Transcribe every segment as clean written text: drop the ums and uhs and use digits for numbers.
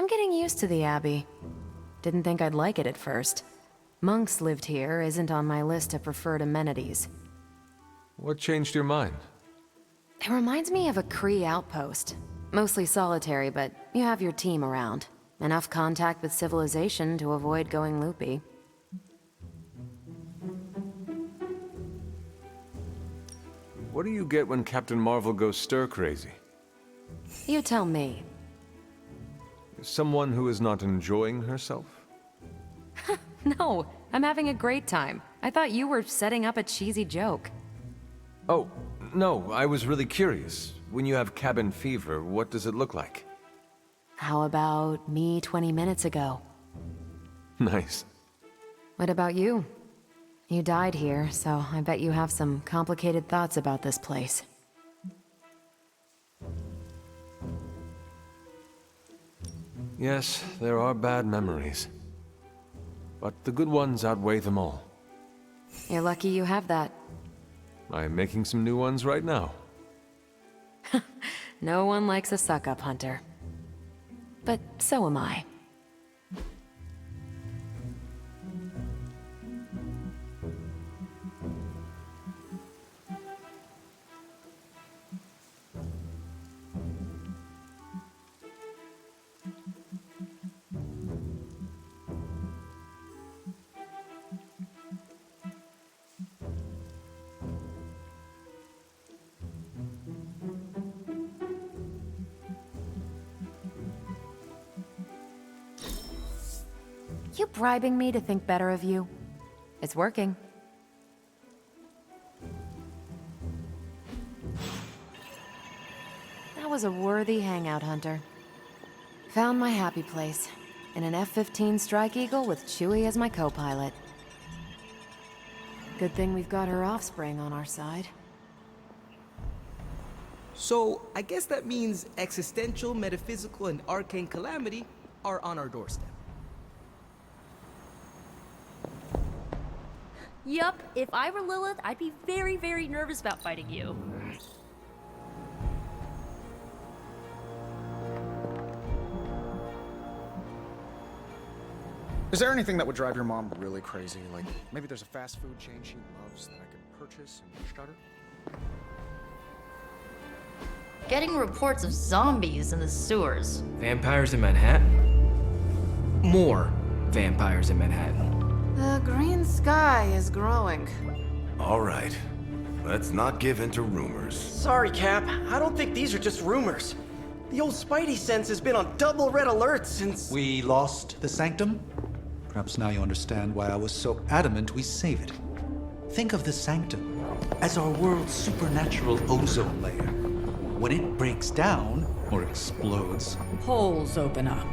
I'm getting used to the Abbey. Didn't think I'd like it at first. Monks lived here isn't on my list of preferred amenities. What changed your mind? It reminds me of a Kree outpost. Mostly solitary, but you have your team around. Enough contact with civilization to avoid going loopy. What do you get when Captain Marvel goes stir-crazy? You tell me. Someone who is not enjoying herself? No, I'm having a great time. I thought you were setting up a cheesy joke. Oh, no, I was really curious. When you have cabin fever, what does it look like? How about me 20 minutes ago? Nice. What about you? You died here, so I bet you have some complicated thoughts about this place. Yes, there are bad memories. But the good ones outweigh them all. You're lucky you have that. I'm making some new ones right now. No one likes a suck-up hunter. But so am I. You bribing me to think better of you? It's working. That was a worthy hangout, Hunter. Found my happy place. In an F-15 Strike Eagle with Chewie as my co-pilot. Good thing we've got her offspring on our side. So, I guess that means existential, metaphysical, and arcane calamity are on our doorstep. Yup, if I were Lilith, I'd be very, very nervous about fighting you. Is there anything that would drive your mom really crazy? Like, maybe there's a fast food chain she loves that I could purchase and start her? Getting reports of zombies in the sewers. Vampires in Manhattan? More vampires in Manhattan. The green sky is growing. All right. Let's not give in to rumors. Sorry, Cap. I don't think these are just rumors. The old Spidey sense has been on double red alert since... We lost the Sanctum? Perhaps now you understand why I was so adamant we save it. Think of the Sanctum as our world's supernatural ozone layer. When it breaks down, or explodes, Holes open up.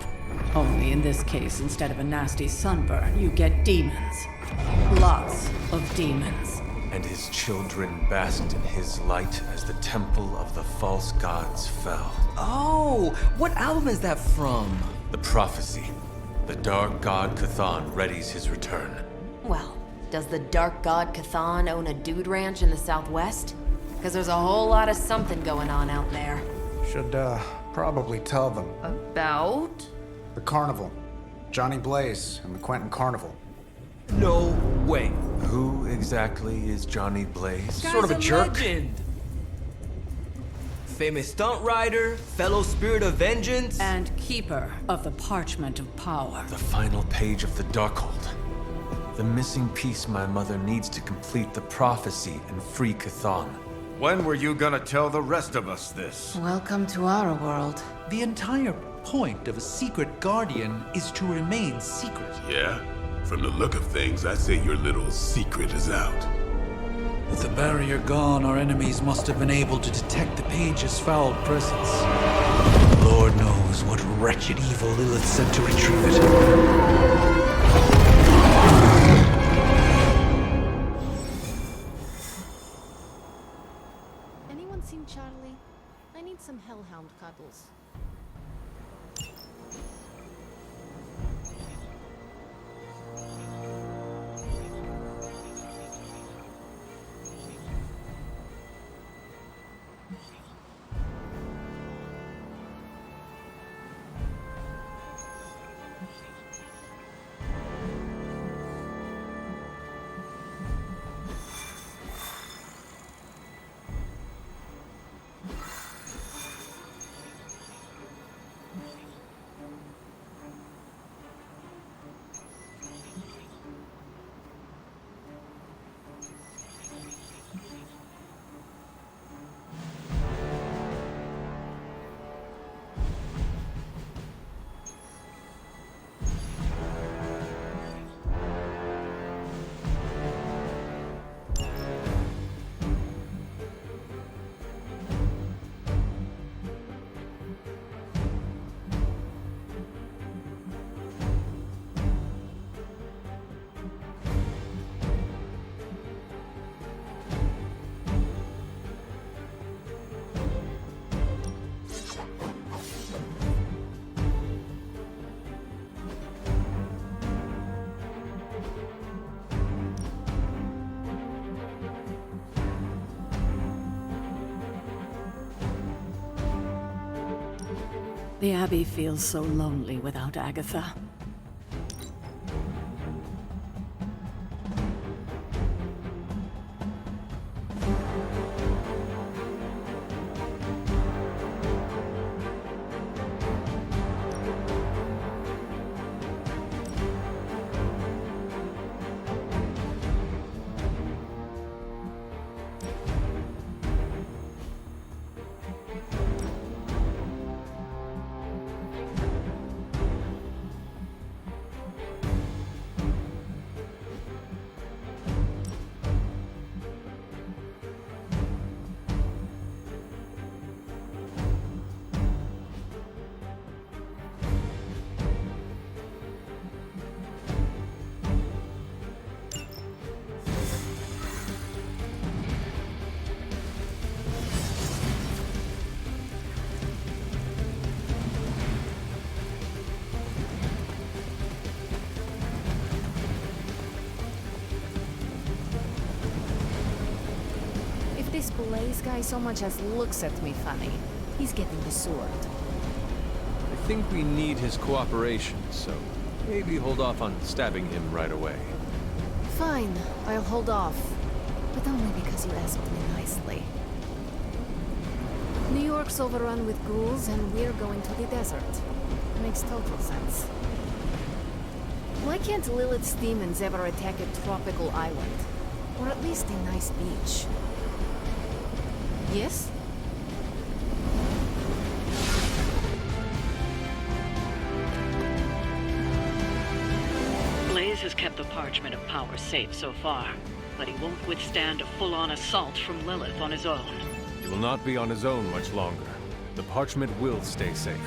Only in this case, instead of a nasty sunburn, you get demons. Lots of demons. And his children basked in his light as the temple of the false gods fell. Oh, what album is that from? The prophecy. The dark god Cthon readies his return. Well, does the Dark God Cthon own a dude ranch in the Southwest? Because there's a whole lot of something going on out there. Should, probably tell them. About? The carnival. Johnny Blaze and the Quentin Carnival. No way. Who exactly is Johnny Blaze? Sort of a jerk. Legend. Famous stunt rider, fellow spirit of vengeance. And keeper of the parchment of power. The final page of the Darkhold. The missing piece my mother needs to complete the prophecy and free Cthon. When were you gonna tell the rest of us this? Welcome to our world. the entire point of a secret guardian is to remain secret. Yeah? From the look of things, I'd say your little secret is out. With the barrier gone, our enemies must have been able to detect the page's foul presence. Lord knows what wretched evil Lilith sent to retrieve it. Anyone seen Charlie? I need some hellhound cuddles. The Abbey feels so lonely without Agatha. If this Blaze guy so much as looks at me funny, he's getting the sword. I think we need his cooperation, so maybe hold off on stabbing him right away. Fine, I'll hold off. But only because you asked me nicely. New York's overrun with ghouls, and we're going to the desert. Makes total sense. Why can't Lilith's demons ever attack a tropical island? Or at least a nice beach? Yes? Blaze has kept the Parchment of Power safe so far, but he won't withstand a full-on assault from Lilith on his own. He will not be on his own much longer. The Parchment will stay safe.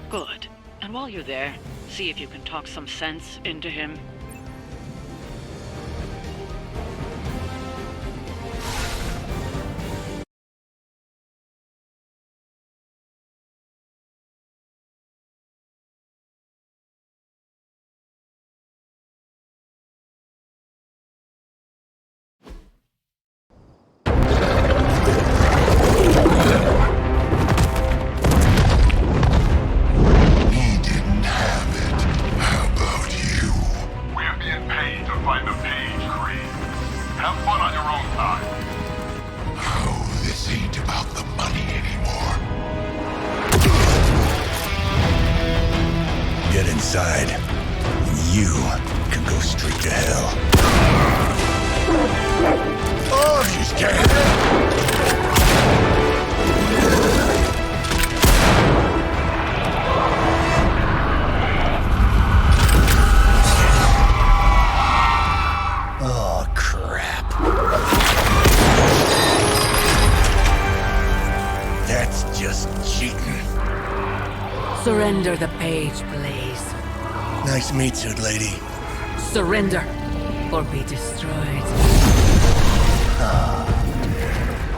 Good. And while you're there, see if you can talk some sense into him. Inside, you can go straight to hell. Oh, she's scared. Oh, crap. That's just cheating. Surrender the page, Blaze. Nice meat suit, lady. Surrender, or be destroyed.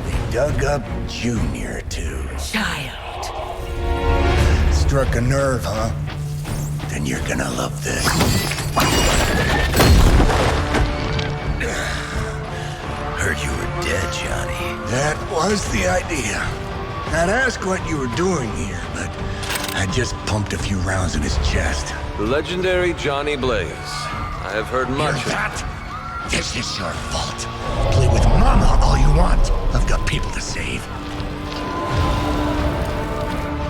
They dug up Junior, too. Child. Struck a nerve, huh? Then you're gonna love this. Heard you were dead, Johnny. That was the idea. I'd ask what you were doing here, but I just pumped a few rounds in his chest. The legendary Johnny Blaze. I have heard much of that. This is your fault. Play with Mama all you want. I've got people to save.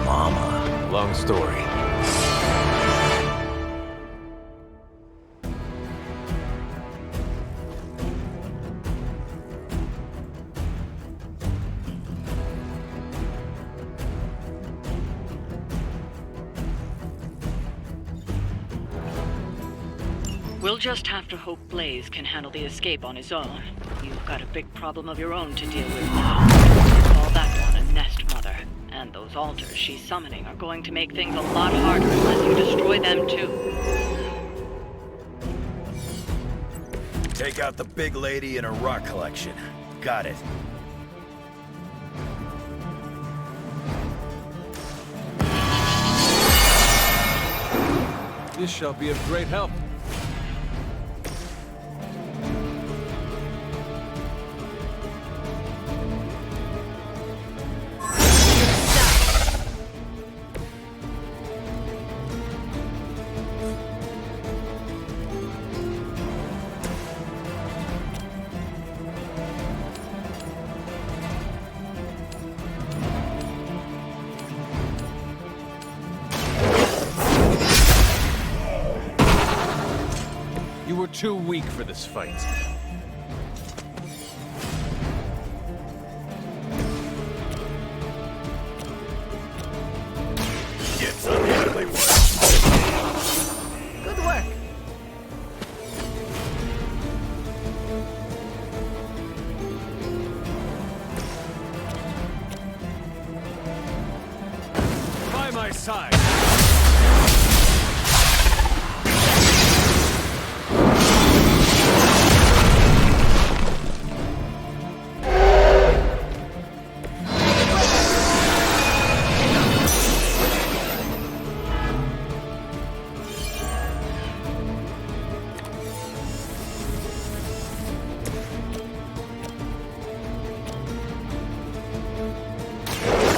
Mama. Long story. We'll just have to hope Blaze can handle the escape on his own. You've got a big problem of your own to deal with now. Call that one a nest mother. And those altars she's summoning are going to make things a lot harder unless you destroy them too. Take out the big lady and her rock collection. Got it. This shall be of great help. You were too weak for this fight. Get some ugly one. Good work. By my side.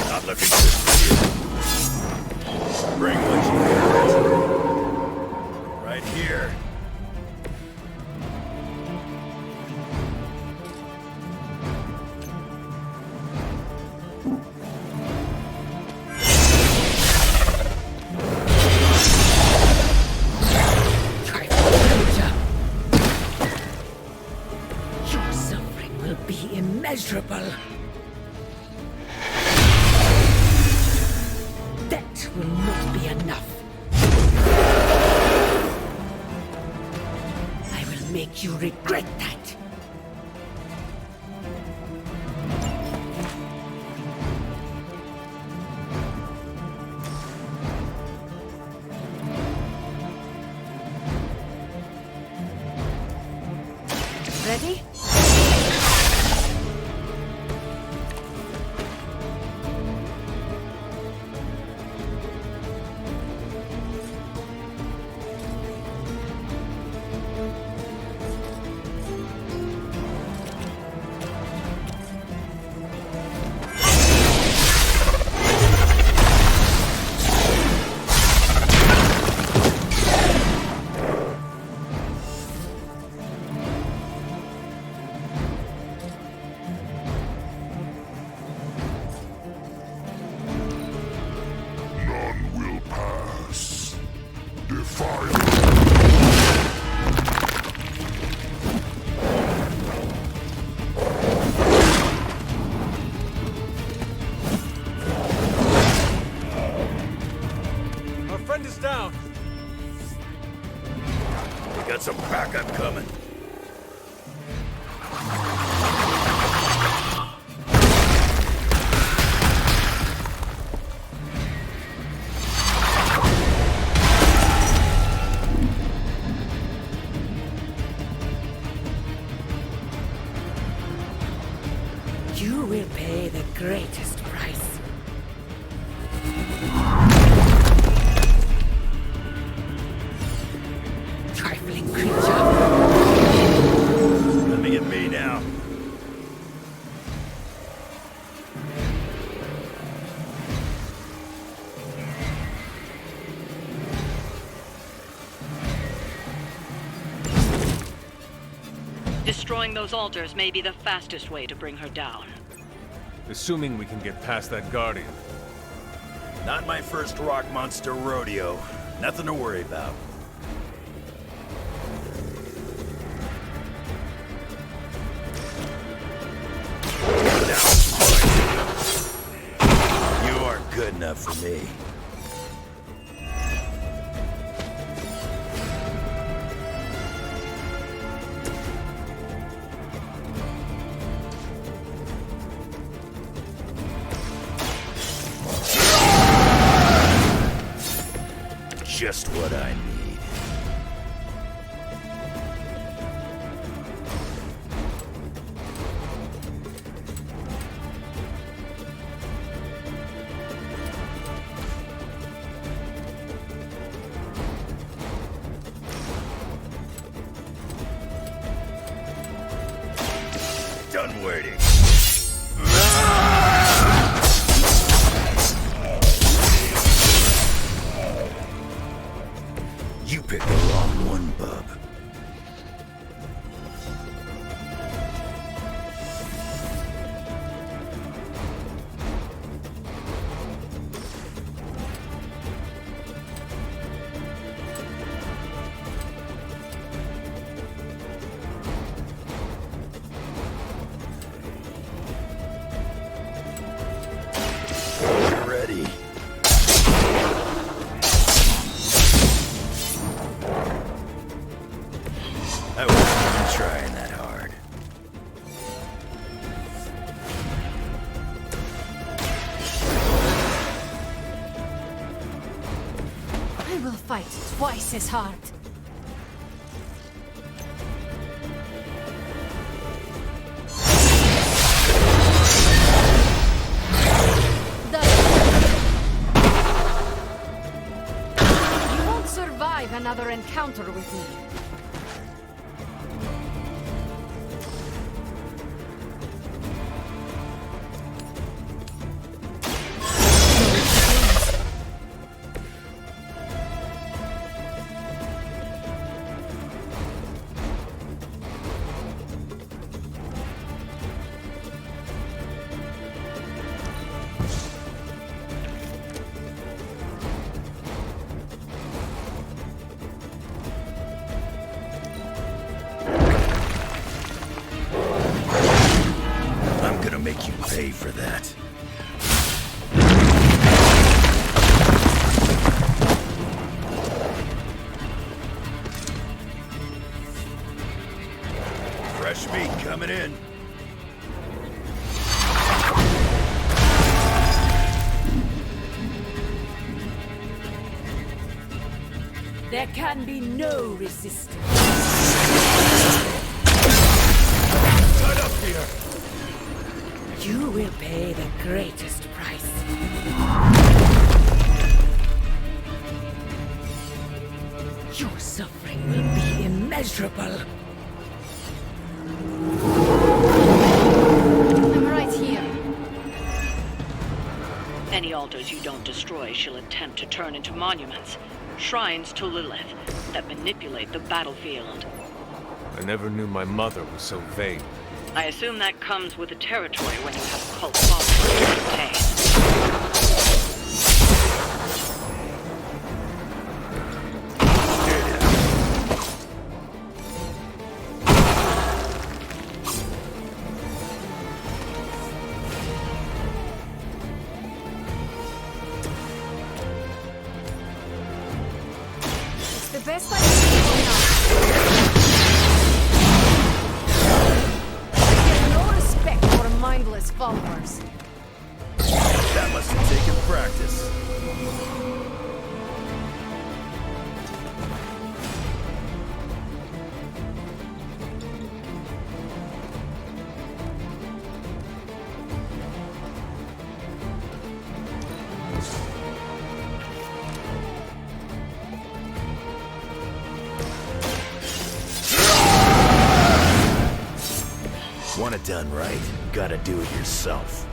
Not looking good for you. Bring what you got. Right here. Your suffering will be immeasurable. That will not be enough. I will make you regret that. Ready? None will pass. Defile. Our friend is down. We got some backup coming. You will pay the greatest price. Trifling creature. Coming at me now. Destroying those altars may be the fastest way to bring her down. Assuming we can get past that Guardian. Not my first rock monster rodeo. Nothing to worry about. You aren't good enough for me. Just what I need. Done waiting. You picked the wrong one, bub. I wasn't even trying that hard. I will fight twice as hard. You won't survive another encounter with me. Make you pay for that. Fresh meat coming in. There can be no resistance. Cut up here! You will pay the greatest price. Your suffering will be immeasurable. I'm right here. Any altars you don't destroy she'll attempt to turn into monuments. Shrines to Lilith that manipulate the battlefield. I never knew my mother was so vague. I assume that comes with the territory when you have a cult following to contain. It's the best I can do for now. Mindless followers. That must have taken practice. Want it done right, gotta do it yourself.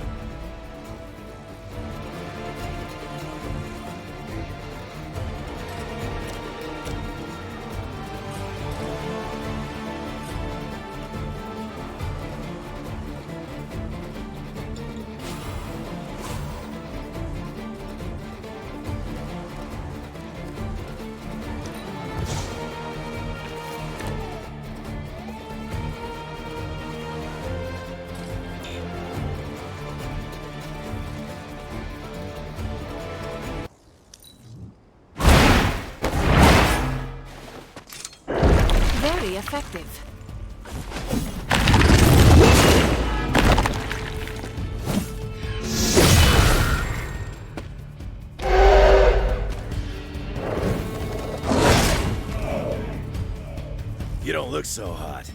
Very effective. You don't look so hot.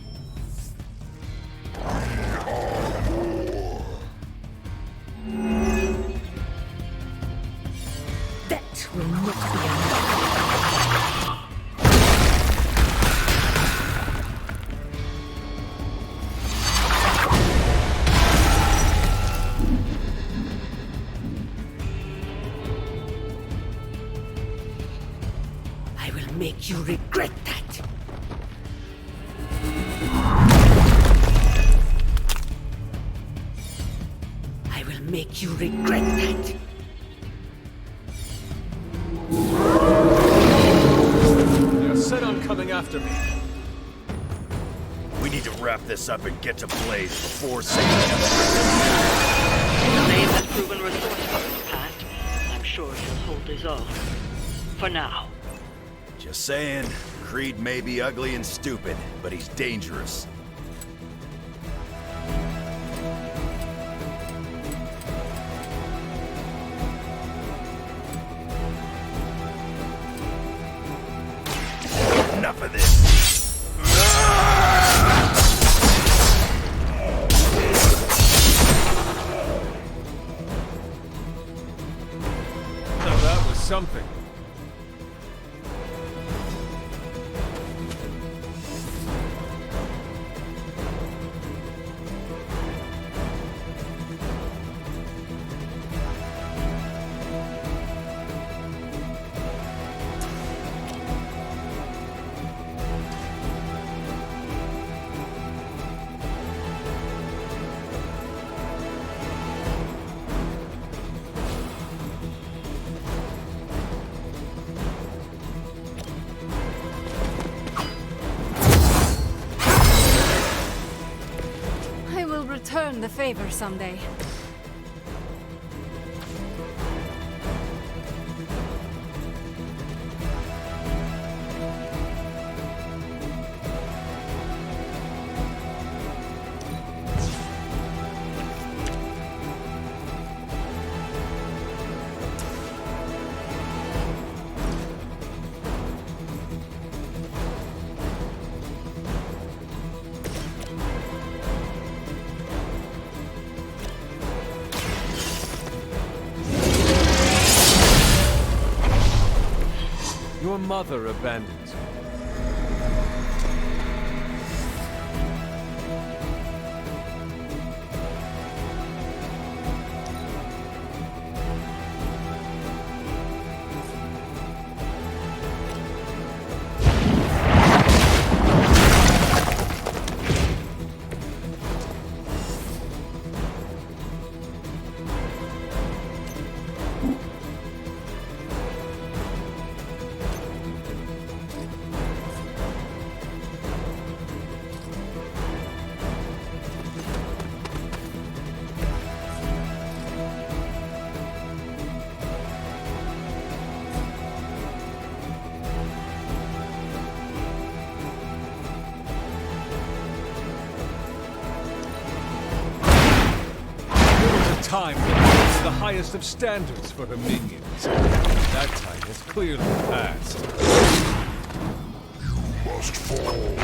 That will not be enough. I will make you regret that. I will make you regret that. They're set on coming after me. We need to wrap this up and get to Blaze before Satan comes. Blaze has proven resourceful in the past. I'm sure he'll hold his own. For now. Just saying, Creed may be ugly and stupid, but he's dangerous. Enough of this! Now that was something. I will return the favor someday. Your mother abandoned you. Time that the highest of standards for the minions. That time has clearly passed. You must fall.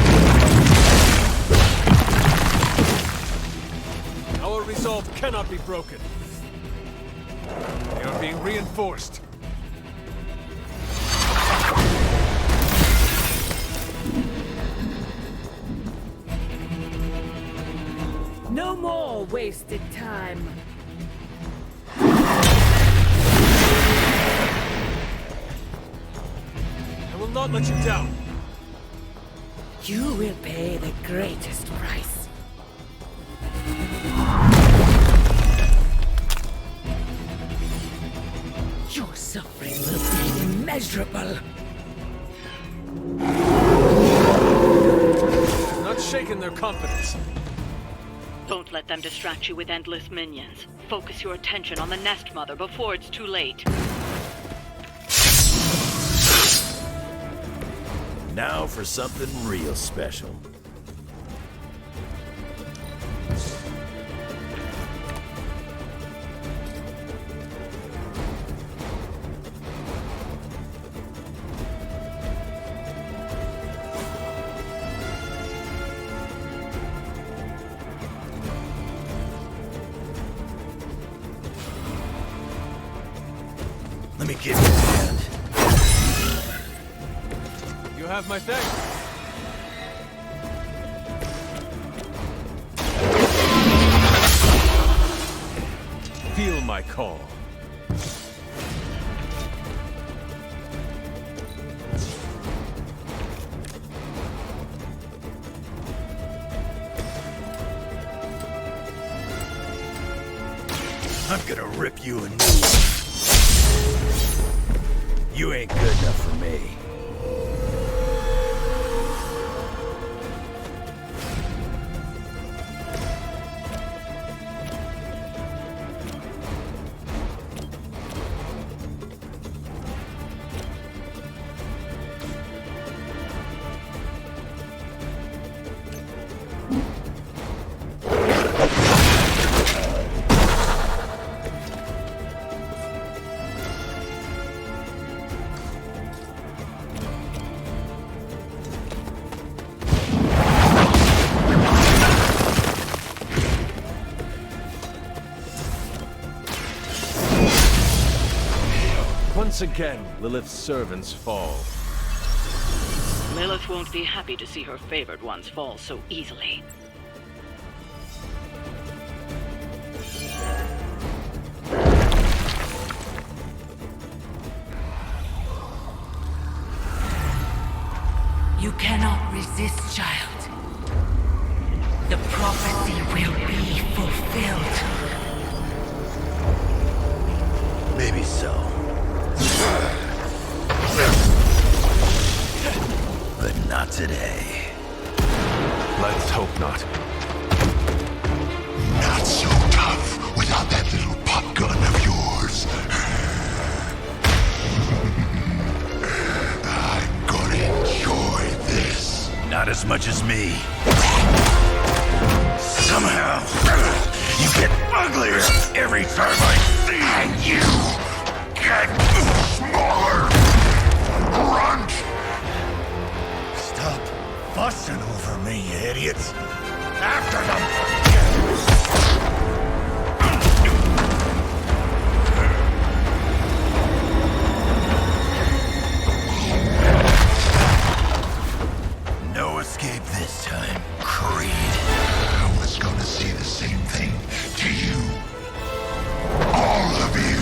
Our resolve cannot be broken. They are being reinforced. No more wasted time. I will not let you down. You will pay the greatest price. Your suffering will be immeasurable. Not shaken their confidence. Don't let them distract you with endless minions. Focus your attention on the Nest Mother before it's too late. Now for something real special. Let me give you a hand. You have my thanks. Feel my call. I'm gonna rip you a new one. You ain't good enough for me. Once again, Lilith's servants fall. Lilith won't be happy to see her favored ones fall so easily. You cannot resist, child. The prophecy will be fulfilled. Maybe so. But not today. Let's hope not. Not so tough without that little pop gun of yours. I'm gonna enjoy this. Not as much as me. Somehow, you get uglier every time I see you. And you get smaller. Grunt. Stop fussing over me, you idiots. After them. No escape this time, Creed. I was gonna say the same thing to you. All of you.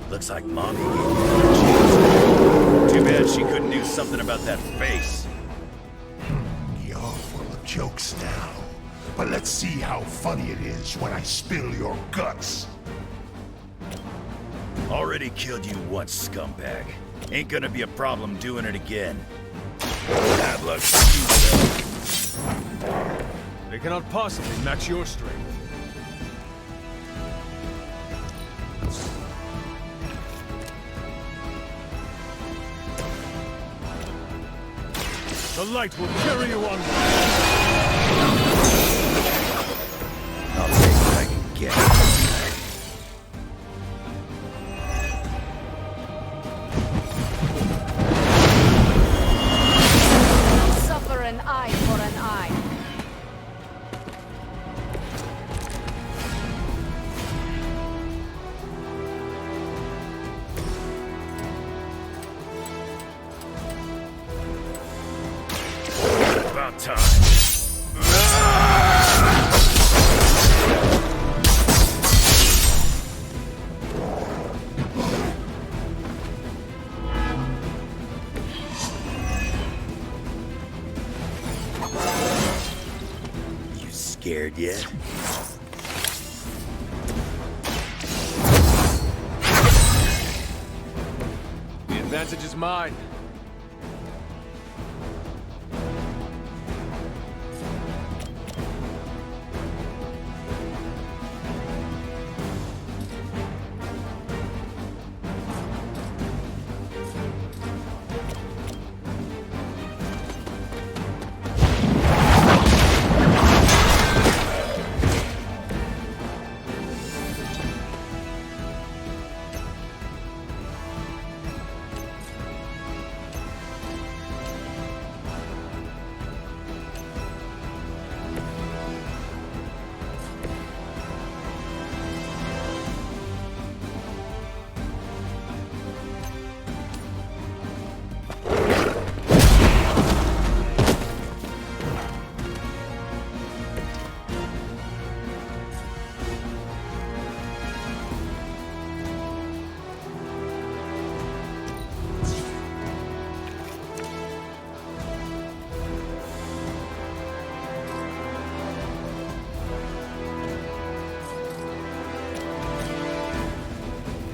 Looks like Mommy gave you a chance. Too bad she couldn't do something about that face. You're full of jokes now. But let's see how funny it is when I spill your guts. Already killed you once, scumbag. Ain't gonna be a problem doing it again. Bad luck for you, though. They cannot possibly match your strength. The light will carry you on. I'll take what I can get. Suffer an eye for an eye. About time. You scared yet? The advantage is mine.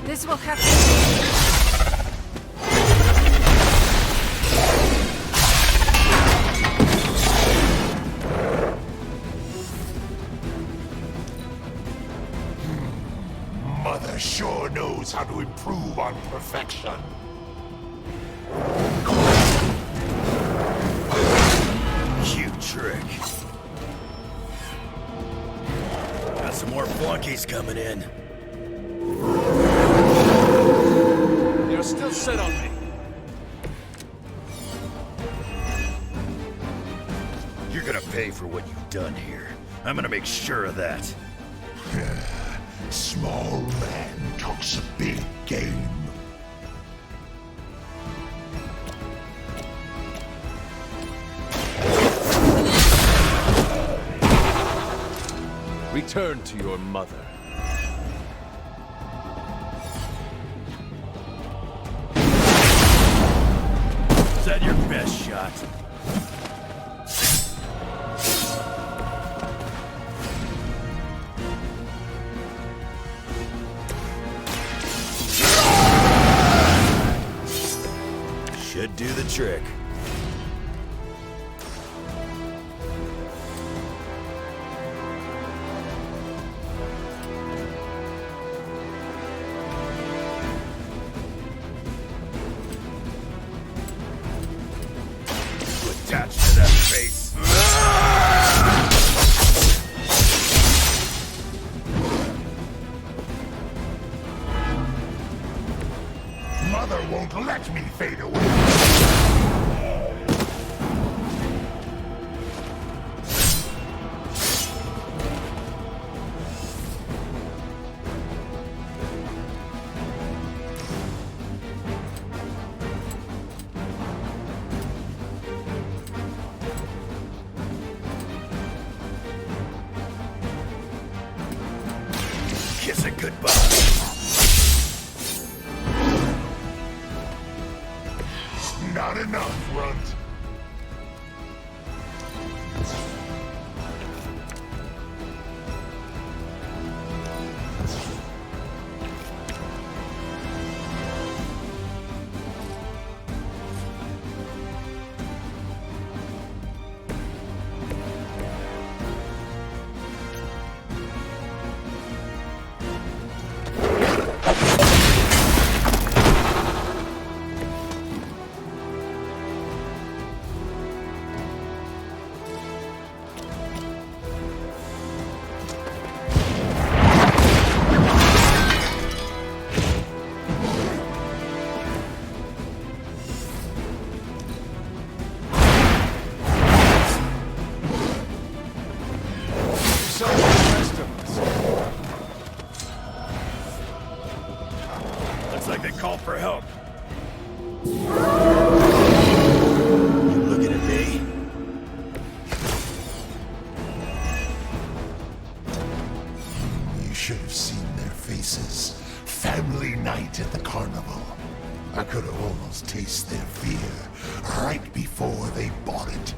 This will have to... Mother sure knows how to improve on perfection. Cute trick. Got some more flunkies coming in. You're still set on me. You're gonna pay for what you've done here. I'm gonna make sure of that. Small man talks a big game. Return to your mother. Is that your best shot? Should do the trick. Attached to that face. Mother won't let me fade away. Kiss it goodbye. Not enough, Runt. Looks like they called for help. You looking at me? You should have seen their faces. Family night at the carnival. I could have almost tasted their fear right before they bought it.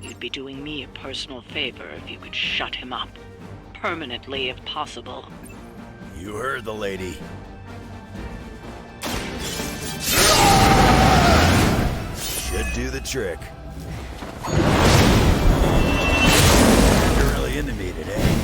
You'd be doing me a personal favor if you could shut him up. Permanently, if possible. You heard the lady. Should do the trick. You're really into me today.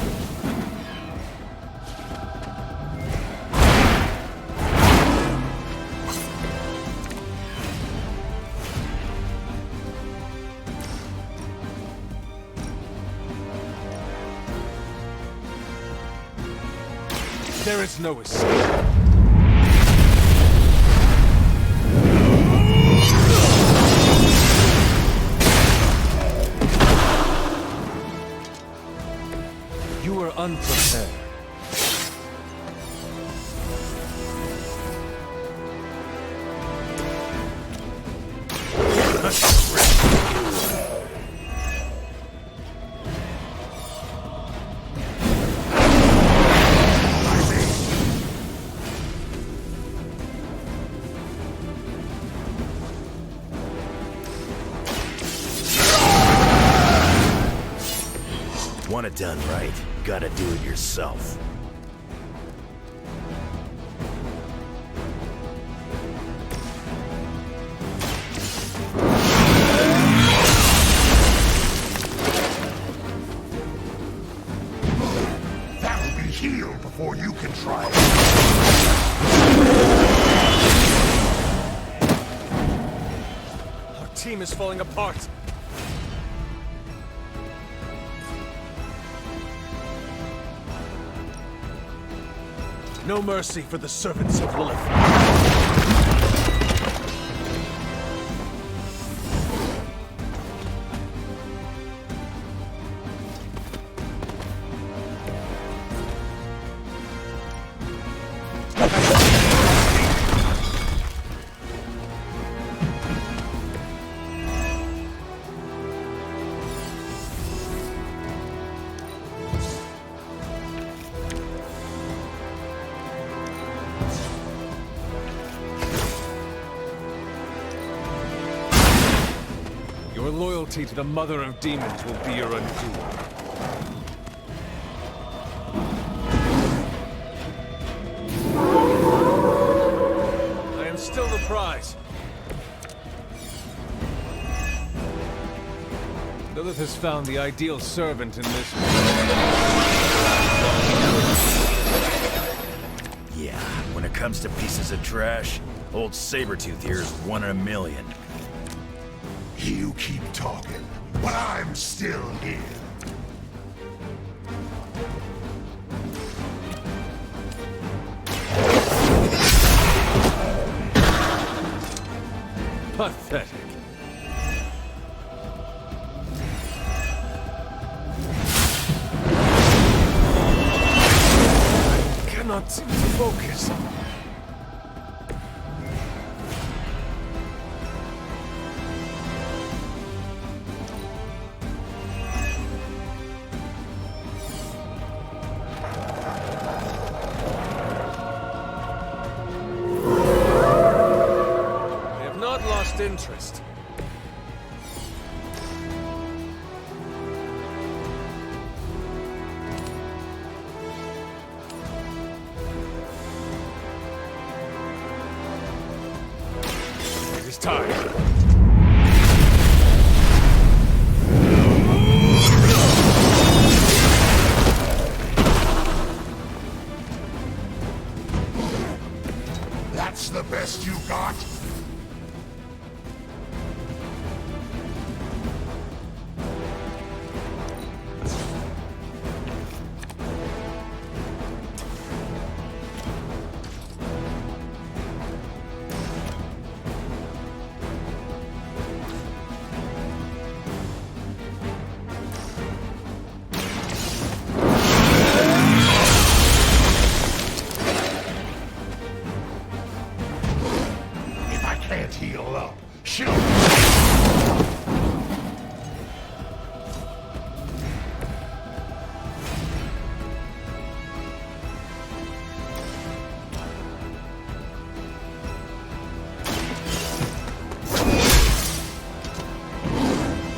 There is no escape. You were unprepared. Want it done right, gotta do it yourself. That'll be healed before you can try it. Our team is falling apart. No mercy for the servants of Lilith. Your loyalty to the Mother of Demons will be your undoing. I am still the prize. Lilith has found the ideal servant in this one. Yeah, when it comes to pieces of trash, old Sabretooth here is 1 in a million. You keep talking, but I'm still here. Pathetic. I cannot seem to focus. Interest. It is time. That's the best you got? Can't heal up. Shoot!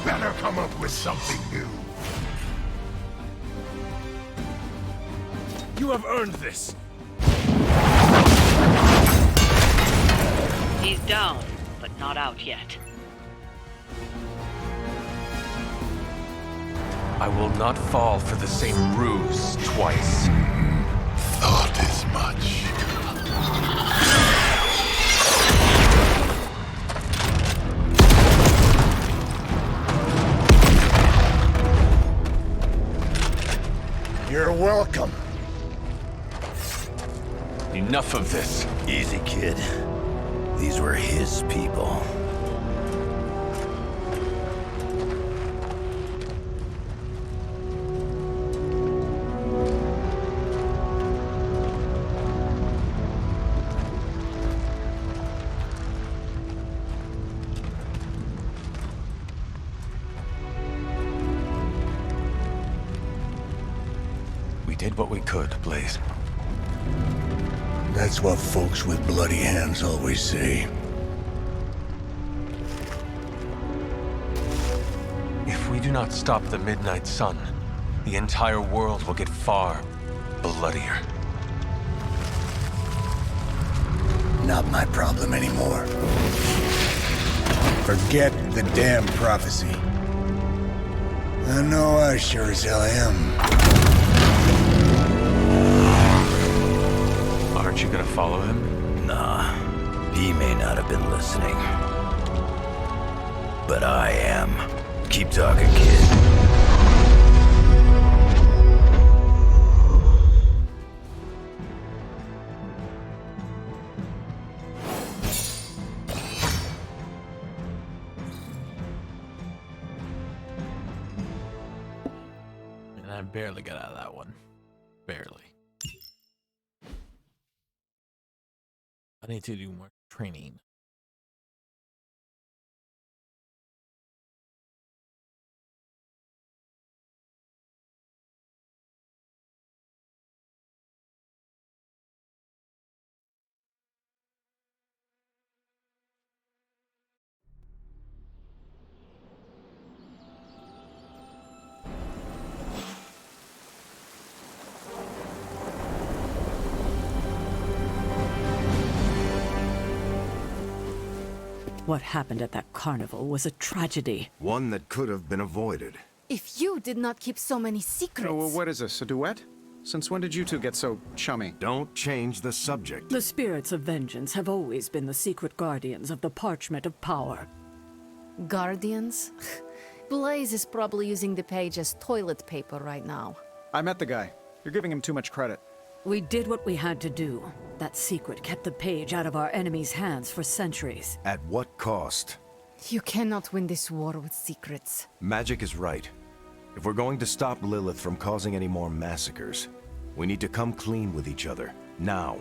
Better come up with something new. You have earned this. He's down, but not out yet. I will not fall for the same ruse twice. Thought as much. You're welcome. Enough of this. Easy, kid. These were his people. We did what we could, Blaze. That's what folks with bloody hands always say. If we do not stop the Midnight Sun, the entire world will get far bloodier. Not my problem anymore. Forget the damn prophecy. I know I sure as hell am. Aren't you gonna follow him? Nah, he may not have been listening. But I am. Keep talking, kid. And I barely got out of that one. Barely. I need to do more training. What happened at that carnival was a tragedy. One that could have been avoided. If you did not keep so many secrets... Oh, well, what is this, a duet? Since when did you two get so chummy? Don't change the subject. The spirits of vengeance have always been the secret guardians of the parchment of power. Guardians? Blaze is probably using the page as toilet paper right now. I met the guy. You're giving him too much credit. We did what we had to do. That secret kept the page out of our enemies' hands for centuries. At what cost? You cannot win this war with secrets. Magic is right. If we're going to stop Lilith from causing any more massacres, we need to come clean with each other, now.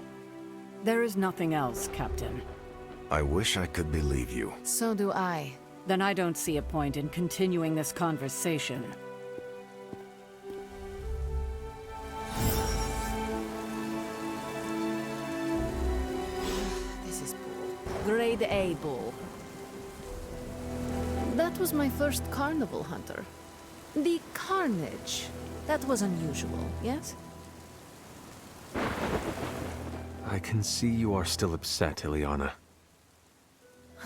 There is nothing else, Captain. I wish I could believe you. So do I. Then I don't see a point in continuing this conversation. This is bull. Grade A bull. That was my first carnival, Hunter. The carnage. That was unusual, yes? I can see you are still upset, Ileana.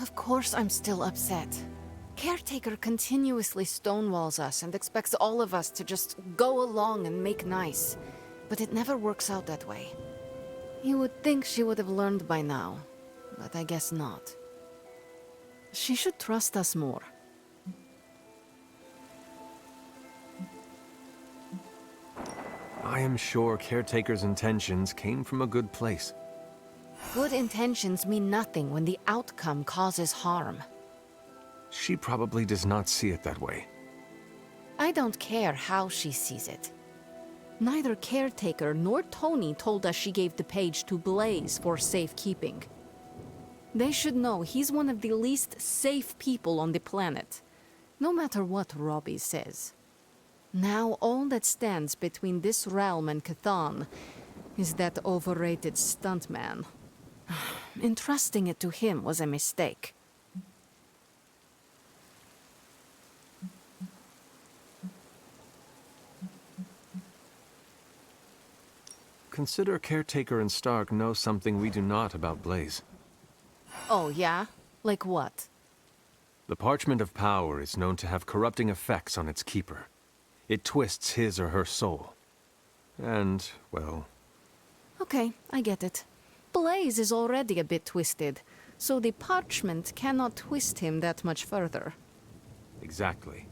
Of course I'm still upset. Caretaker continuously stonewalls us and expects all of us to just go along and make nice. But it never works out that way. You would think she would have learned by now, but I guess not. She should trust us more. I am sure Caretaker's intentions came from a good place. Good intentions mean nothing when the outcome causes harm. She probably does not see it that way. I don't care how she sees it. Neither Caretaker nor Tony told us she gave the page to Blaze for safekeeping. They should know he's one of the least safe people on the planet, no matter what Robbie says. Now all that stands between this realm and Cathan is that overrated stuntman. Entrusting it to him was a mistake. Consider Caretaker and Stark know something we do not about Blaze. Oh, yeah? Like what? The Parchment of Power is known to have corrupting effects on its keeper. It twists his or her soul. And, well... Okay, I get it. Blaze is already a bit twisted, so the parchment cannot twist him that much further. Exactly.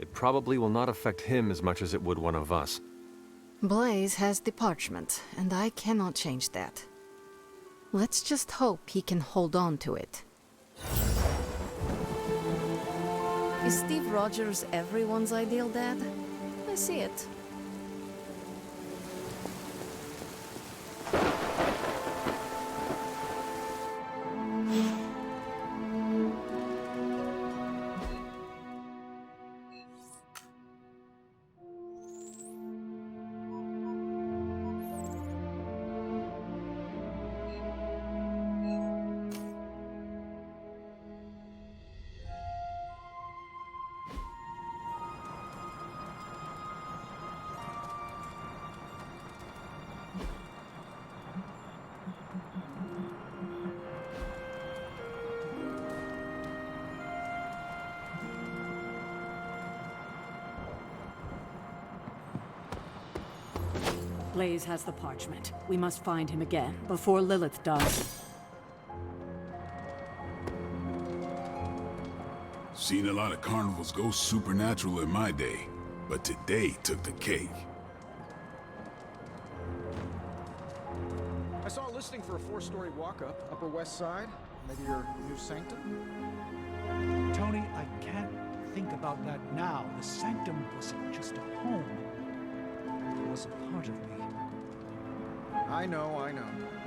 It probably will not affect him as much as it would one of us. Blaze has the parchment, and I cannot change that. Let's just hope he can hold on to it. Is Steve Rogers everyone's ideal dad? I see it. Blaze has the parchment. We must find him again, before Lilith does. Seen a lot of carnivals go supernatural in my day, but today took the cake. I saw a listing for a 4-story walk-up, Upper West Side. Maybe your new sanctum? Tony, I can't think about that now. The sanctum wasn't just a home. It was a part of me. I know.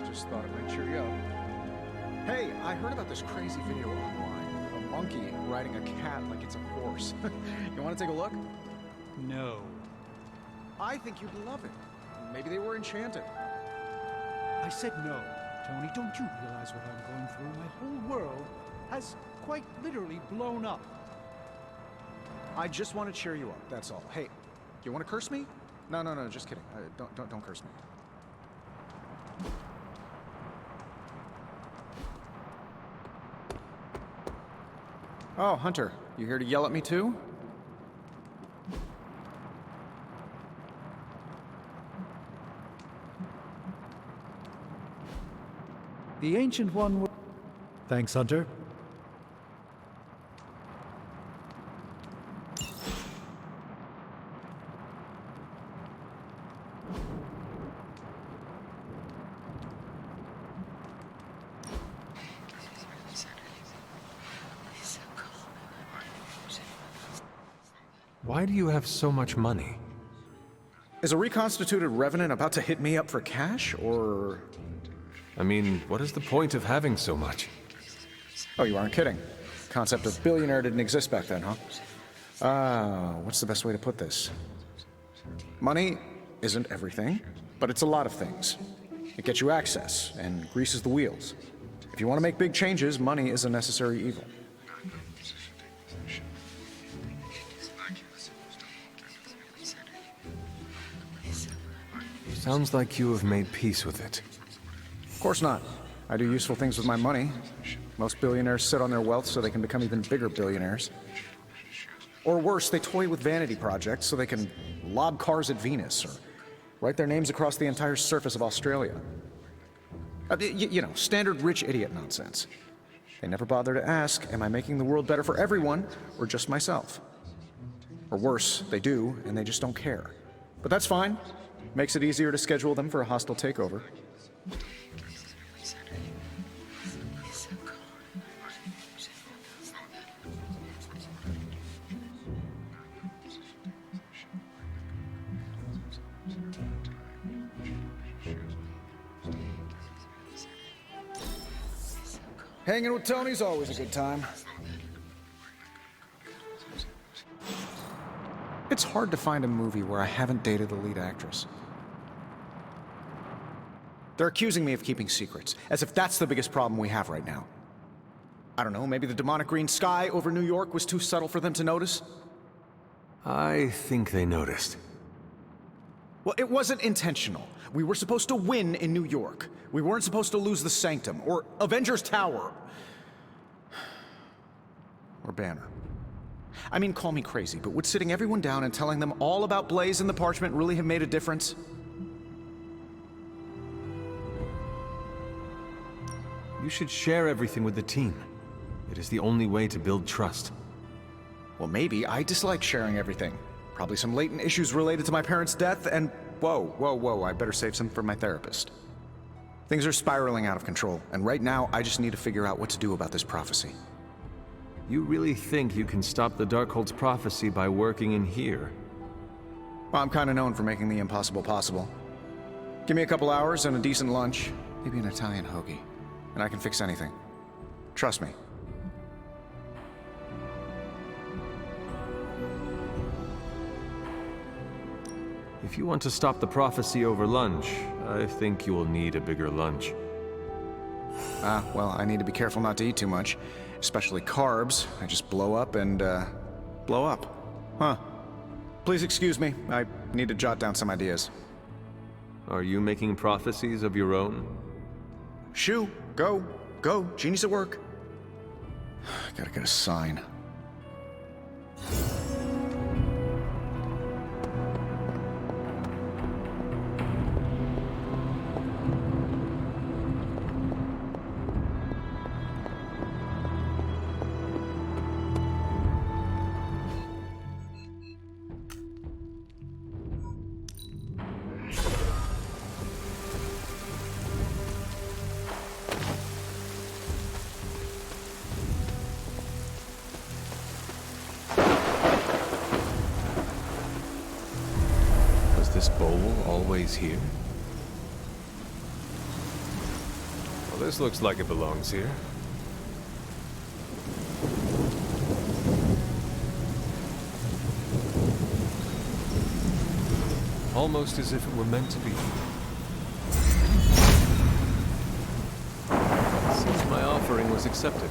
Just thought it might cheer you up. Hey, I heard about this crazy video online. A monkey riding a cat like it's a horse. You want to take a look? No. I think you'd love it. Maybe they were enchanted. I said no. Tony, don't you realize what I'm going through? My whole world has quite literally blown up. I just want to cheer you up, that's all. Hey, you want to curse me? No, just kidding. Don't curse me. Oh, Hunter, you here to yell at me too? The Ancient One... Thanks, Hunter. Why do you have so much money? Is a reconstituted revenant about to hit me up for cash, or...? I mean, what is the point of having so much? Oh, you aren't kidding. Concept of billionaire didn't exist back then, huh? What's the best way to put this? Money isn't everything, but it's a lot of things. It gets you access and greases the wheels. If you want to make big changes, money is a necessary evil. Sounds like you have made peace with it. Of course not. I do useful things with my money. Most billionaires sit on their wealth so they can become even bigger billionaires. Or worse, they toy with vanity projects so they can lob cars at Venus or write their names across the entire surface of Australia. You know, standard rich idiot nonsense. They never bother to ask, am I making the world better for everyone or just myself? Or worse, they do, and they just don't care. But that's fine. Makes it easier to schedule them for a hostile takeover. Hanging with Tony's always a good time. It's hard to find a movie where I haven't dated the lead actress. They're accusing me of keeping secrets, as if that's the biggest problem we have right now. I don't know, maybe the demonic green sky over New York was too subtle for them to notice? I think they noticed. Well, it wasn't intentional. We were supposed to win in New York. We weren't supposed to lose the Sanctum, or Avengers Tower. Or Banner. I mean, call me crazy, but would sitting everyone down and telling them all about Blaze and the Parchment really have made a difference? You should share everything with the team. It is the only way to build trust. Well, maybe I dislike sharing everything. Probably some latent issues related to my parents' death, and whoa, I better save some for my therapist. Things are spiraling out of control, and right now I just need to figure out what to do about this prophecy. You really think you can stop the Darkhold's prophecy by working in here? Well, I'm kind of known for making the impossible possible. Give me a couple hours and a decent lunch, maybe an Italian hoagie, and I can fix anything. Trust me. If you want to stop the prophecy over lunch, I think you will need a bigger lunch. Well, I need to be careful not to eat too much. Especially carbs. I just blow up and, blow up. Huh. Please excuse me. I need to jot down some ideas. Are you making prophecies of your own? Shoo! Go! Genie's at work. Gotta get a sign. This bowl always here? Well, this looks like it belongs here. Almost as if it were meant to be. Seems my offering was accepted.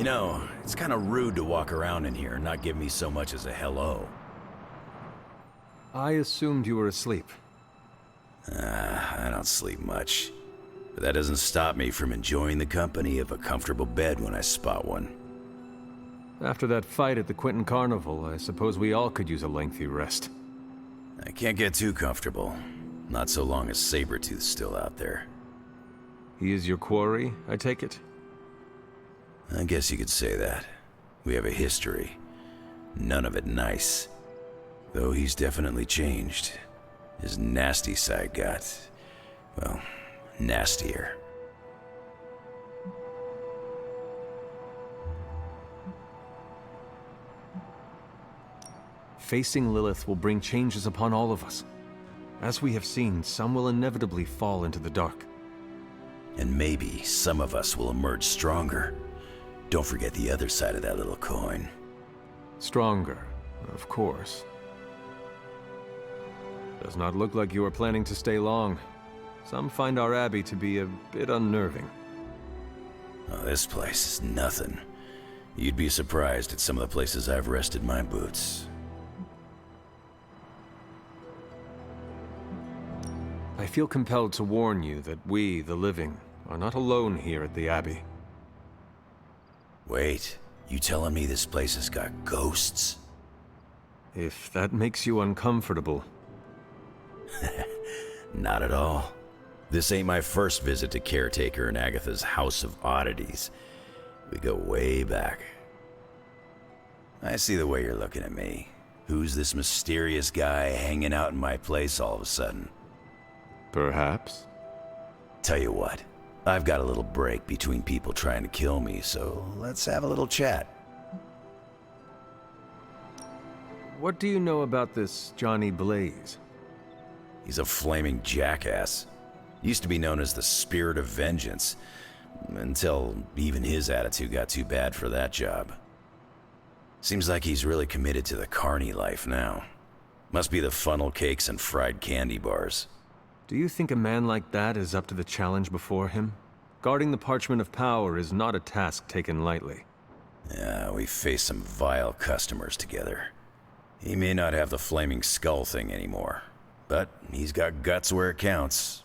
You know, it's kind of rude to walk around in here and not give me so much as a hello. I assumed you were asleep. I don't sleep much. But that doesn't stop me from enjoying the company of a comfortable bed when I spot one. After that fight at the Quentin Carnival, I suppose we all could use a lengthy rest. I can't get too comfortable. Not so long as Sabretooth's still out there. He is your quarry, I take it? I guess you could say that. We have a history. None of it nice. Though he's definitely changed. His nasty side got, well, nastier. Facing Lilith will bring changes upon all of us. As we have seen, some will inevitably fall into the dark. And maybe some of us will emerge stronger. Don't forget the other side of that little coin. Stronger, of course. Does not look like you are planning to stay long. Some find our abbey to be a bit unnerving. Oh, this place is nothing. You'd be surprised at some of the places I've rested my boots. I feel compelled to warn you that we, the living, are not alone here at the abbey. Wait, you telling me this place has got ghosts? If that makes you uncomfortable. Not at all. This ain't my first visit to Caretaker and Agatha's House of Oddities. We go way back. I see the way you're looking at me. Who's this mysterious guy hanging out in my place all of a sudden? Perhaps. Tell you what, I've got a little break between people trying to kill me, so let's have a little chat. What do you know about this Johnny Blaze? He's a flaming jackass. Used to be known as the Spirit of Vengeance, until even his attitude got too bad for that job. Seems like he's really committed to the carny life now. Must be the funnel cakes and fried candy bars. Do you think a man like that is up to the challenge before him? Guarding the Parchment of Power is not a task taken lightly. Yeah, we faced some vile customers together. He may not have the flaming skull thing anymore, but he's got guts where it counts.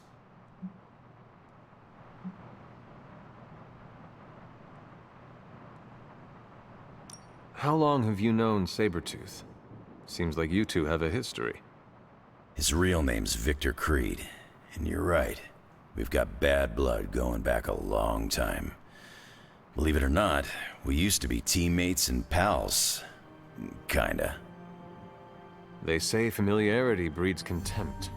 How long have you known Sabretooth? Seems like you two have a history. His real name's Victor Creed, and you're right. We've got bad blood going back a long time. Believe it or not, we used to be teammates and pals. Kinda. They say familiarity breeds contempt.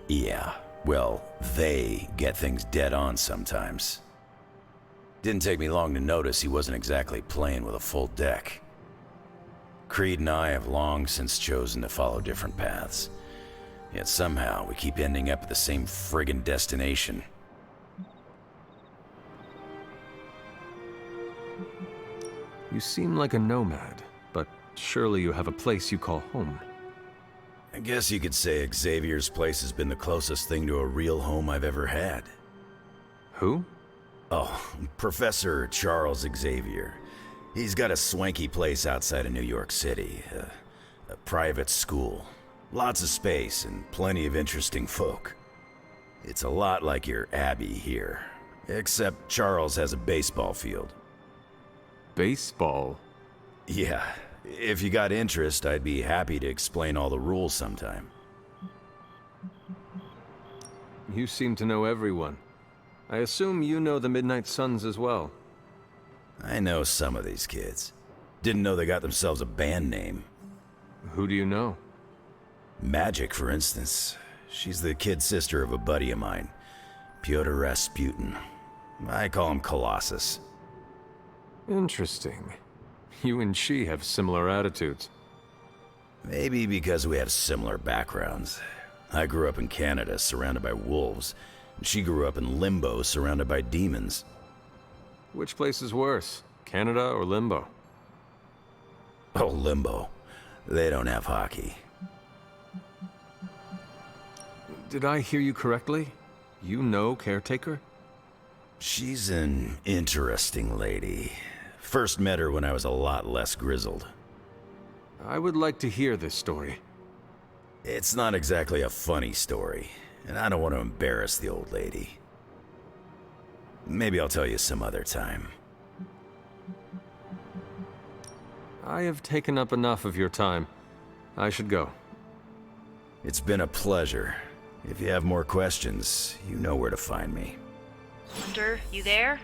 Yeah, well, they get things dead on sometimes. Didn't take me long to notice he wasn't exactly playing with a full deck. Creed and I have long since chosen to follow different paths. Yet somehow we keep ending up at the same friggin' destination. You seem like a nomad, but surely you have a place you call home. I guess you could say Xavier's place has been the closest thing to a real home I've ever had. Who? Oh, Professor Charles Xavier. He's got a swanky place outside of New York City. A private school. Lots of space and plenty of interesting folk. It's a lot like your Abbey here, except Charles has a baseball field. Baseball? Yeah, if you got interest, I'd be happy to explain all the rules sometime. You seem to know everyone. I assume you know the Midnight Suns as well. I know some of these kids. Didn't know they got themselves a band name. Who do you know? Magic, for instance. She's the kid sister of a buddy of mine, Pyotr Rasputin. I call him Colossus. Interesting. You and she have similar attitudes. Maybe because we have similar backgrounds. I grew up in Canada, surrounded by wolves. And she grew up in Limbo, surrounded by demons. Which place is worse, Canada or Limbo? Oh, Limbo. They don't have hockey. Did I hear you correctly? You know Caretaker? She's an interesting lady. First met her when I was a lot less grizzled. I would like to hear this story. It's not exactly a funny story, and I don't want to embarrass the old lady. Maybe I'll tell you some other time. I have taken up enough of your time. I should go. It's been a pleasure. If you have more questions, you know where to find me. Hunter, you there?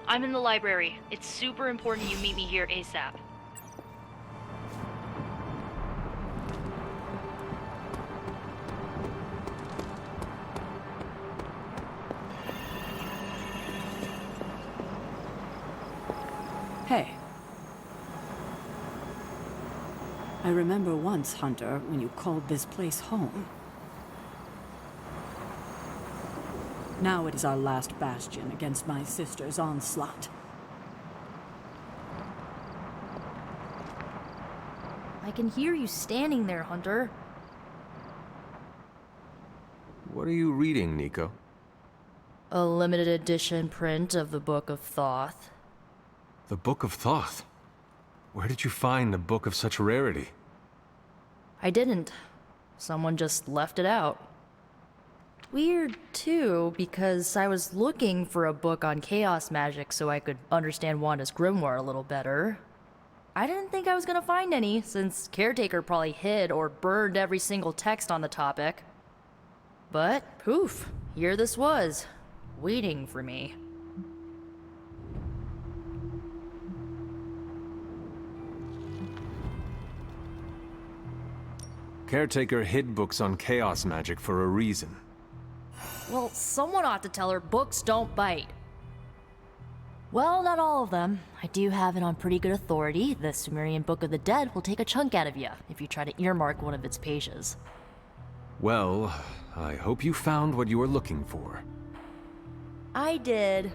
I'm in the library. It's super important you meet me here ASAP. Hey. I remember once, Hunter, when you called this place home. Now it is our last bastion against my sister's onslaught. I can hear you standing there, Hunter. What are you reading, Nico? A limited edition print of the Book of Thoth. The Book of Thoth? Where did you find a book of such rarity? I didn't. Someone just left it out. Weird, too, because I was looking for a book on chaos magic so I could understand Wanda's grimoire a little better. I didn't think I was gonna find any, since Caretaker probably hid or burned every single text on the topic. But, poof, here this was, waiting for me. Caretaker hid books on chaos magic for a reason. Well, someone ought to tell her books don't bite. Well, not all of them. I do have it on pretty good authority. The Sumerian Book of the Dead will take a chunk out of you if you try to earmark one of its pages. Well, I hope you found what you were looking for. I did.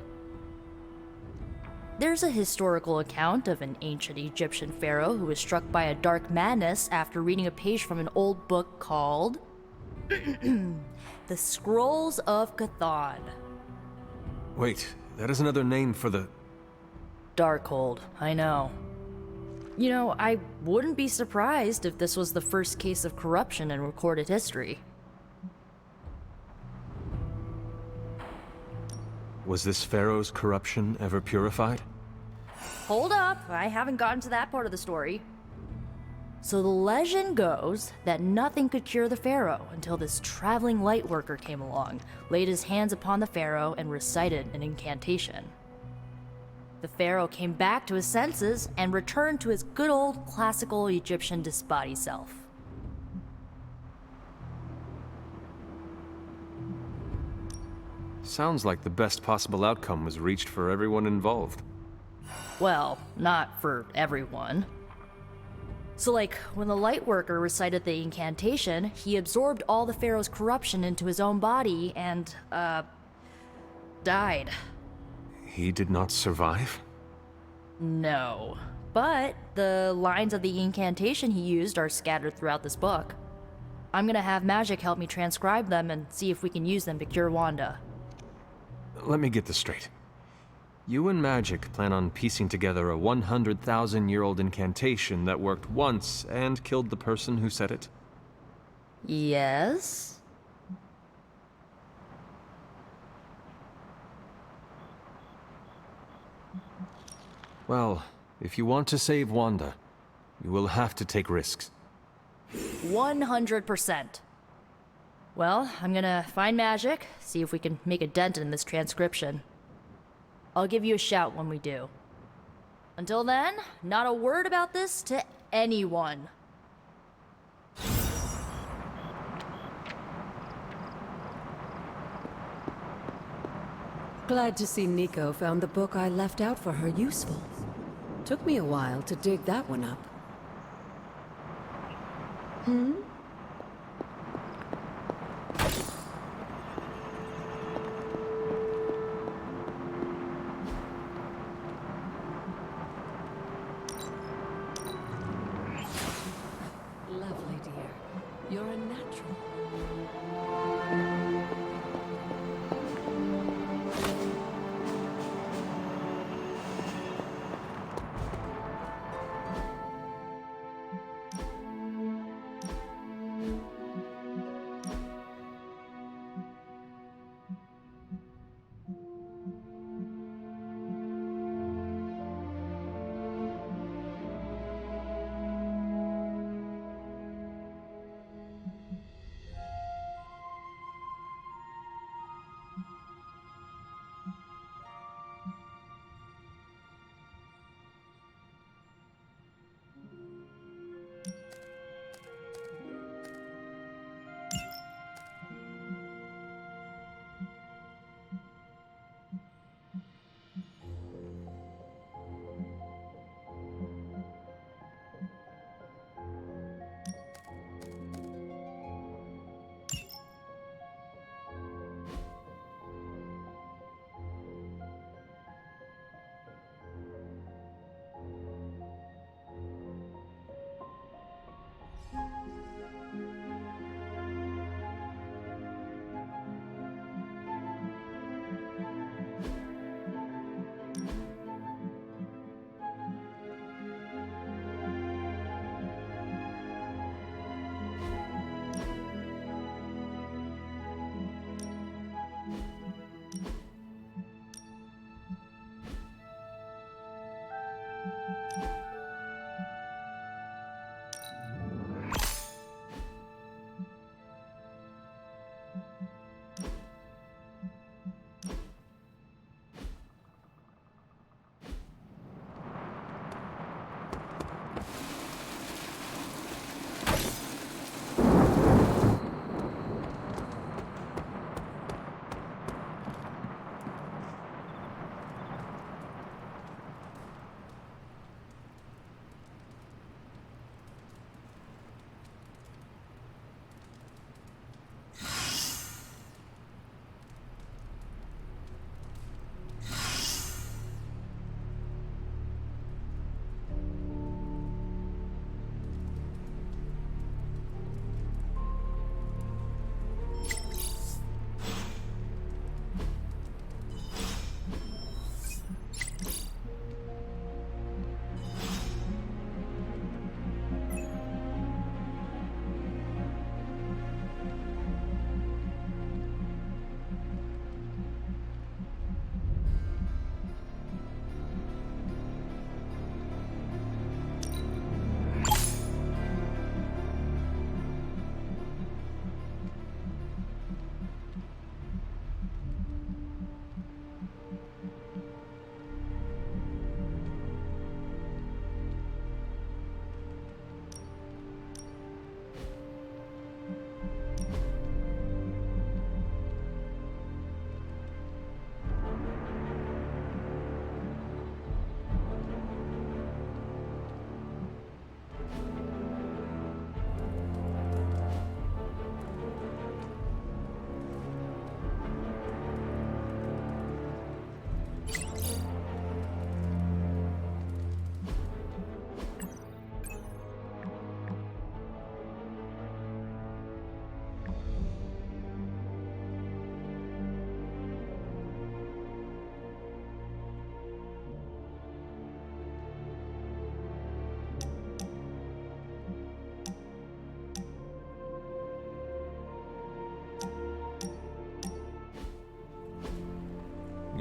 There's a historical account of an ancient Egyptian pharaoh who was struck by a dark madness after reading a page from an old book called The Scrolls of Chthon. Wait, that is another name for the... Darkhold, I know. You know, I wouldn't be surprised if this was the first case of corruption in recorded history. Was this pharaoh's corruption ever purified? Hold up, I haven't gotten to that part of the story. So the legend goes that nothing could cure the pharaoh until this traveling light worker came along, laid his hands upon the pharaoh, and recited an incantation. The pharaoh came back to his senses and returned to his good old classical Egyptian disbody self. Sounds like the best possible outcome was reached for everyone involved. Well, not for everyone. So like, when the light worker recited the incantation, he absorbed all the pharaoh's corruption into his own body and, died. He did not survive? No. But the lines of the incantation he used are scattered throughout this book. I'm gonna have Magic help me transcribe them and see if we can use them to cure Wanda. Let me get this straight. You and Magic plan on piecing together a 100,000-year-old incantation that worked once and killed the person who said it? Yes? Well, if you want to save Wanda, you will have to take risks. 100%. Well, I'm gonna find Magic, see if we can make a dent in this transcription. I'll give you a shout when we do. Until then, not a word about this to anyone. Glad to see Nico found the book I left out for her useful. Took me a while to dig that one up. Hmm? Lovely, dear. You're a natural.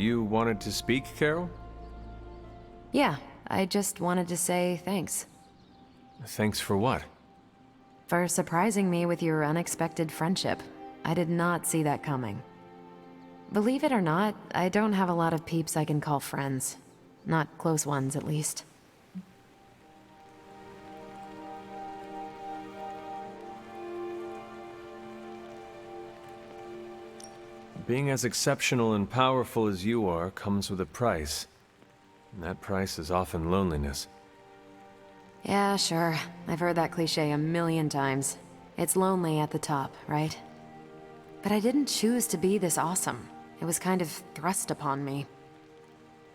You wanted to speak, Carol? Yeah, I just wanted to say thanks. Thanks for what? For surprising me with your unexpected friendship. I did not see that coming. Believe it or not, I don't have a lot of peeps I can call friends. Not close ones, at least. Being as exceptional and powerful as you are comes with a price. And that price is often loneliness. Yeah, sure. I've heard that cliche a million times. It's lonely at the top, right? But I didn't choose to be this awesome. It was kind of thrust upon me.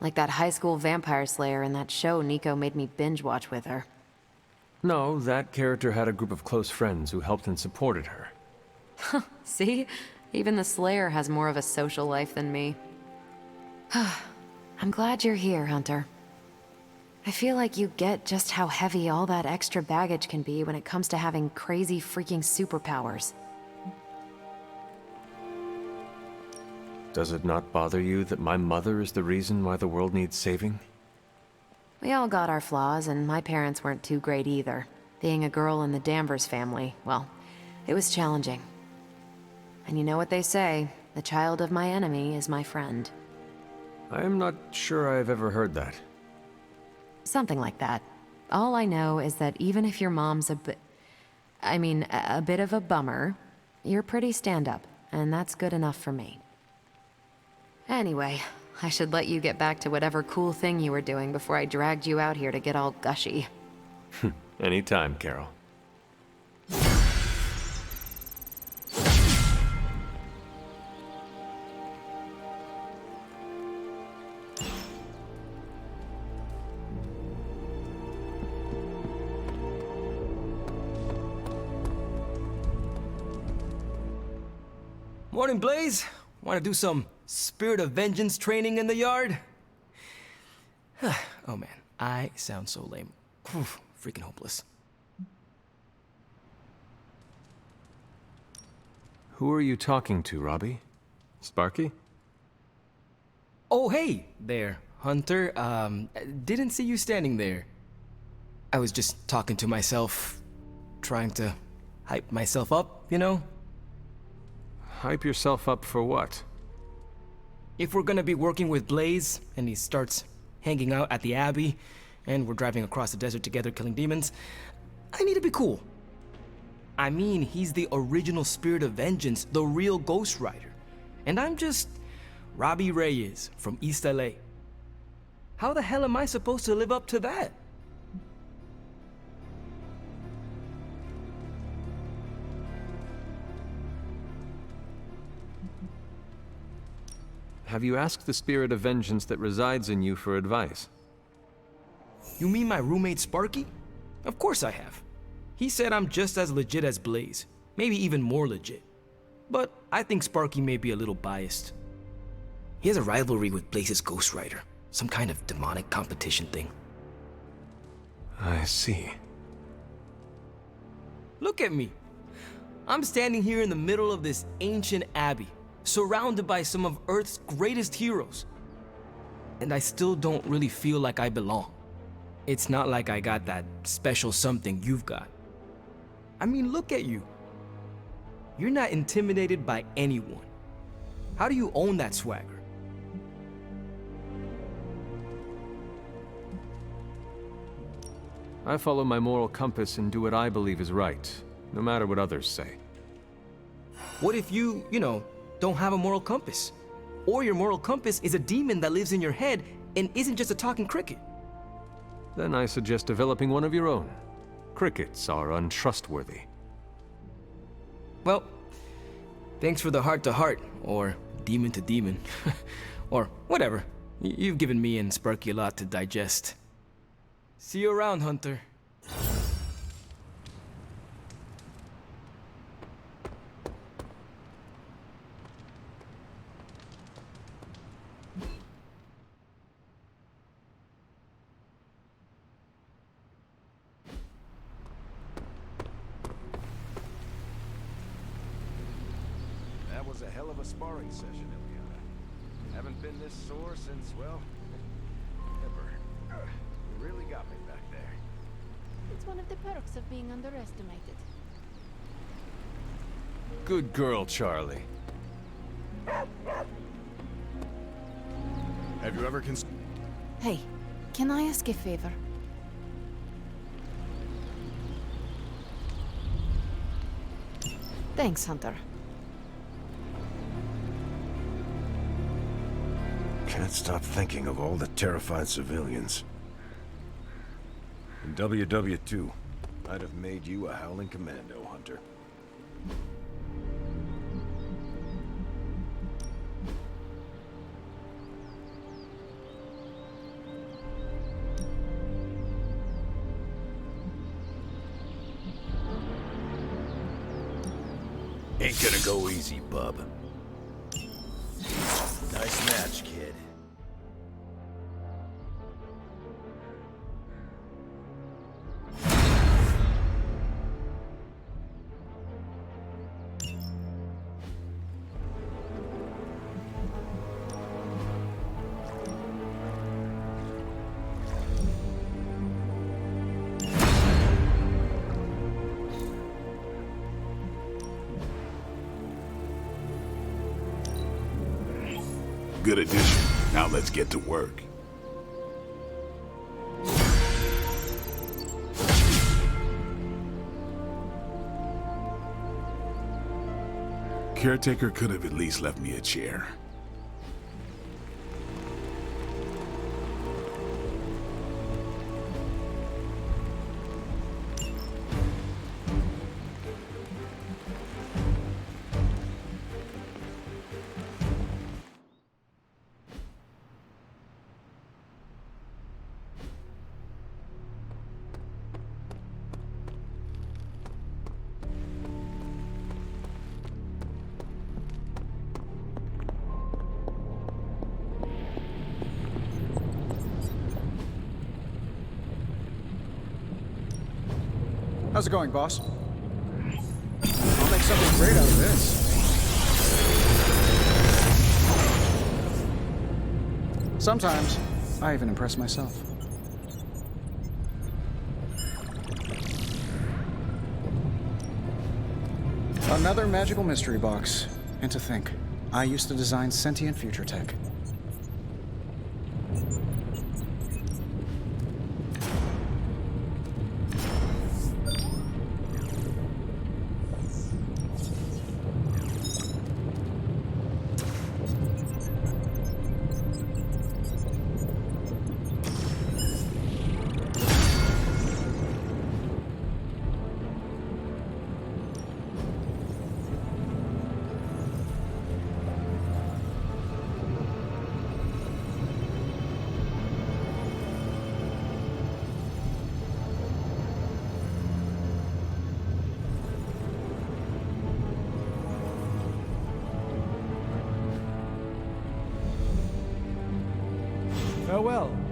Like that high school vampire slayer in that show Nico made me binge watch with her. No, that character had a group of close friends who helped and supported her. See? Even the Slayer has more of a social life than me. I'm glad you're here, Hunter. I feel like you get just how heavy all that extra baggage can be when it comes to having crazy freaking superpowers. Does it not bother you that my mother is the reason why the world needs saving? We all got our flaws, and my parents weren't too great either. Being a girl in the Danvers family, well, it was challenging. And you know what they say, the child of my enemy is my friend. I am not sure I've ever heard that. Something like that. All I know is that even if your mom's a bit of a bummer, you're pretty stand-up, and that's good enough for me. Anyway, I should let you get back to whatever cool thing you were doing before I dragged you out here to get all gushy. Anytime, Carol. Morning, Blaze. Want to do some Spirit of Vengeance training in the yard? Oh man, I sound so lame. Freaking hopeless. Who are you talking to, Robbie? Sparky? Oh, hey there, Hunter. Didn't see you standing there. I was just talking to myself, trying to hype myself up, you know? Hype yourself up for what? If we're gonna be working with Blaze, and he starts hanging out at the Abbey, and we're driving across the desert together killing demons, I need to be cool. I mean, he's the original Spirit of Vengeance, the real Ghost Rider. And I'm just Robbie Reyes from East LA. How the hell am I supposed to live up to that? Have you asked the Spirit of Vengeance that resides in you for advice? You mean my roommate Sparky? Of course I have. He said I'm just as legit as Blaze, maybe even more legit. But I think Sparky may be a little biased. He has a rivalry with Blaze's Ghost Rider, some kind of demonic competition thing. I see. Look at me. I'm standing here in the middle of this ancient abbey, surrounded by some of Earth's greatest heroes. And I still don't really feel like I belong. It's not like I got that special something you've got. I mean, look at you. You're not intimidated by anyone. How do you own that swagger? I follow my moral compass and do what I believe is right, no matter what others say. What if you don't have a moral compass? Or your moral compass is a demon that lives in your head and isn't just a talking cricket? Then I suggest developing one of your own. Crickets are untrustworthy. Well, thanks for the heart-to-heart, or demon-to-demon, or whatever. You've given me and Sparky a lot to digest. See you around, Hunter. That was a hell of a sparring session, Ileana. Haven't been this sore since, well, ever. You really got me back there. It's one of the perks of being underestimated. Good girl, Charlie. Have you ever Hey, can I ask a favor? Thanks, Hunter. Can't stop thinking of all the terrified civilians. In WW2, I'd have made you a howling commando, Hunter. Ain't gonna go easy, bub. Nice match, kid. Good addition. Now let's get to work. Caretaker could have at least left me a chair. How's it going, boss? I'll make something great out of this. Sometimes, I even impress myself. Another magical mystery box. And to think, I used to design sentient future tech. Farewell.